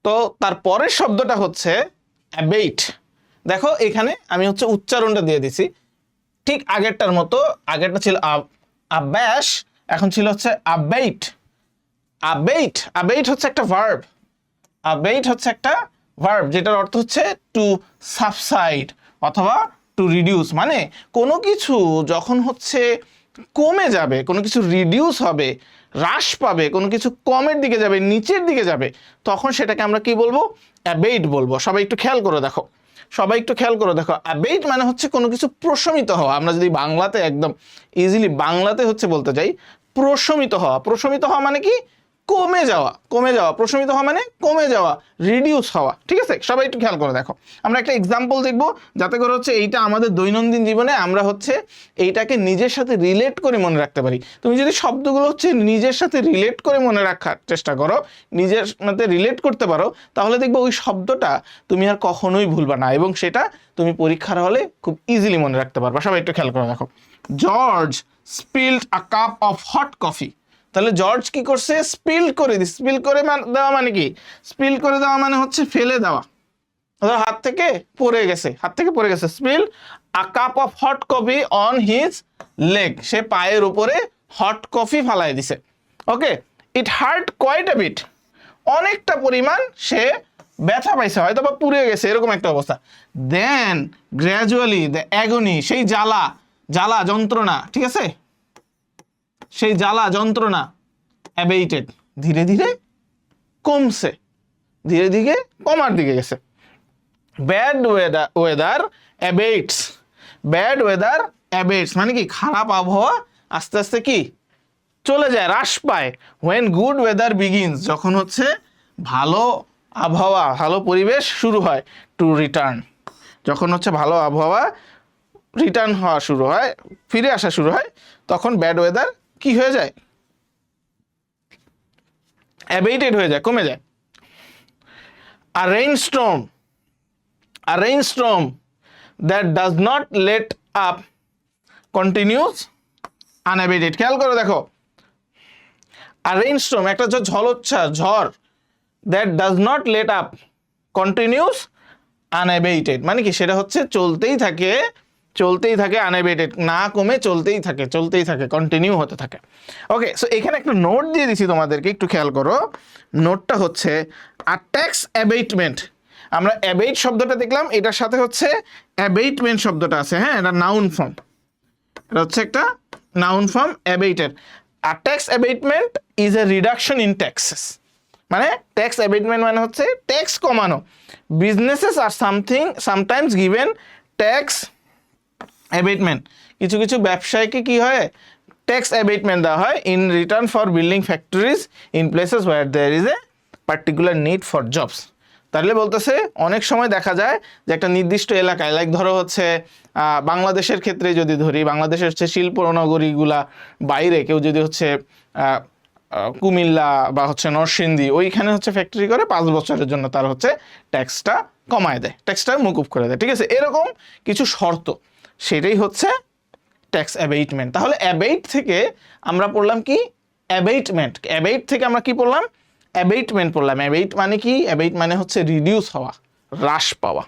তো তার পরের শব্দটা হচ্ছে অ্যাবেইট। দেখো এখানে আমি হচ্ছে উচ্চারণটা দিয়ে দিছি ঠিক আগেরটার মতো। আগেরটা ছিল আব্যাস, এখন ছিল হচ্ছে আবেইট। আবেইট, আবেইট হচ্ছে একটা ভার্ব। আবেইট হচ্ছে একটা ভার্ব যেটার অর্থ হচ্ছে টু সাবসাইড অথবা টু রিডিউস। মানে কোনো কিছু যখন হচ্ছে কমে যাবে, কোনো কিছু রিডিউস হবে, হ্রাস পাবে, কোনো কিছু কমের দিকে যাবে, নিচের দিকে যাবে, তখন সেটাকে আমরা কি বলবো? অ্যাবেইট বলবো। সবাই একটু খেয়াল করে দেখো, সবাই একটু খেয়াল করে দেখো। অ্যাবেইট মানে হচ্ছে কোনো কিছু প্রশমিত হওয়া। আমরা যদি বাংলাতে একদম ইজিলি বাংলাতে হচ্ছে বলতে যাই, প্রশমিত হওয়া। প্রশমিত হওয়া মানে কি? কমে যাওয়া, কমে যাওয়া। প্রশমিত হওয়া মানে কমে যাওয়া, রিডিউস হওয়া। ঠিক আছে, সবাই একটু খেয়াল করে দেখো। আমরা একটা এক্সাম্পল দেখব যাতে করে হচ্ছে এইটা আমাদের দৈনন্দিন জীবনে আমরা হচ্ছে এইটাকে নিজের সাথে রিলেট করে মনে রাখতে পারি। তুমি যদি শব্দগুলো হচ্ছে নিজের সাথে রিলেট করে মনে রাখার চেষ্টা করো, নিজের সাথে রিলেট করতে পারো, তাহলে দেখবে ওই শব্দটা তুমি আর কখনোই ভুলবা না এবং সেটা তুমি পরীক্ষার হলে খুব ইজিলি মনে রাখতে পারবা। সবাই একটু খেয়াল করে দেখো। George spelled a cup of hot coffee. তাহলে জর্জ কি করছে? স্পিল করে দিচ্ছে। স্পিল করে দেওয়া মানে কি? স্পিল করে দেওয়া মানে হচ্ছে ফেলে দেওয়া, হাত থেকে পড়ে গেছে, হাত থেকে পড়ে গেছে। Spill a cup of hot coffee on his leg. সে পায়ের উপরে হট কফি ফালাই দিছে। Okay, it hurt quite a bit. অনেকটা পরিমাণ সে ব্যথা পাইছে, হয়তো বা পুড়ে গেছে, এরকম একটা অবস্থা। দেন গ্র্যাজুয়ালি দ্য অ্যাগনি, সেই জ্বালা, জ্বালা যন্ত্রণা, ঠিক আছে, সেই জ্বালা যন্ত্রণা অ্যাবেইটেড, ধীরে ধীরে কমছে, ধীরে ধীরে কমার দিকে গেছে। Bad weather abates. Bad weather abates মানে কি? খারাপ আবহাওয়া আস্তে আস্তে কি চলে যায়, হ্রাস পায়। হোয়েন গুড ওয়েদার বিগিনস, যখন হচ্ছে ভালো আবহাওয়া, ভালো পরিবেশ শুরু হয়। টু রিটার্ন, যখন হচ্ছে ভালো আবহাওয়া রিটার্ন হওয়া শুরু হয়, ফিরে আসা শুরু হয়, তখন ব্যাড ওয়েদার কি হয়ে যায়? অ্যাবেইটেড হয়ে যায়, কমে যায়। আর রেইনস্টর্ম, a rainstorm that does not let up continues unabated। খেয়াল করে দেখো, আর রেইনস্টর্ম একটা ঝড়োচ্ছ্বাস, ঝড়, that does not let up continues unabated মানে কি? সেটা হচ্ছে চলতেই থাকে, চলতেই থাকে, unabated না কমে চলতেই থাকে, চলতেই থাকে, কন্টিনিউ হতে থাকে। ওকে, সো এখানে একটা নোট দিয়ে দিছি তোমাদেরকে, একটু খেয়াল করো। নোটটা হচ্ছে আ ট্যাক্স অ্যাবেটমেন্ট। আমরা অ্যাবেইট শব্দটা দেখলাম, এটার সাথে হচ্ছে অ্যাবেটমেন্ট শব্দটা আছে। হ্যাঁ, এটা নাউন ফর্ম, এটা হচ্ছে একটা নাউন ফর্ম অ্যাবেটেড। আর tax abatement is a reduction in taxes. মানে ট্যাক্স অ্যাবেটমেন্ট মানে হচ্ছে ট্যাক্স কমানো। Businesses are sometimes given tax abatement. কিছু কিছু ব্যবসায়ীকে কি হয়? ট্যাক্স অ্যাবেটমেন্ট দেওয়া হয় in return for building factories in places where there is a particular need for jobs. তাহলে বলতেছে অনেক সময় দেখা যায় যে একটা নির্দিষ্ট এলাকায়, লাইক ধরো হচ্ছে বাংলাদেশের ক্ষেত্রে যদি ধরি, বাংলাদেশের হচ্ছে শিল্প নগরীগুলা বাইরে কেউ যদি হচ্ছে কুমিল্লা বা হচ্ছে নরসিংদী ওইখানে হচ্ছে ফ্যাক্টরি করে 5 বছরের জন্য তার হচ্ছে ট্যাক্সটা কমায় দেয়, ট্যাক্সটা মুকুব করে দেয়। ঠিক আছে, এরকম কিছু শর্ত, সেটাই হচ্ছে ট্যাক্স অ্যাবেটমেন্ট। তাহলে অ্যাবেইট থেকে আমরা পড়লাম কি? অ্যাবেটমেন্ট। অ্যাবেইট থেকে আমরা কি পড়লাম? অ্যাবেটমেন্ট পড়লাম। অ্যাবেইট মানে কি? অ্যাবেইট মানে হচ্ছে রিডিউস হওয়া, হ্রাস পাওয়া।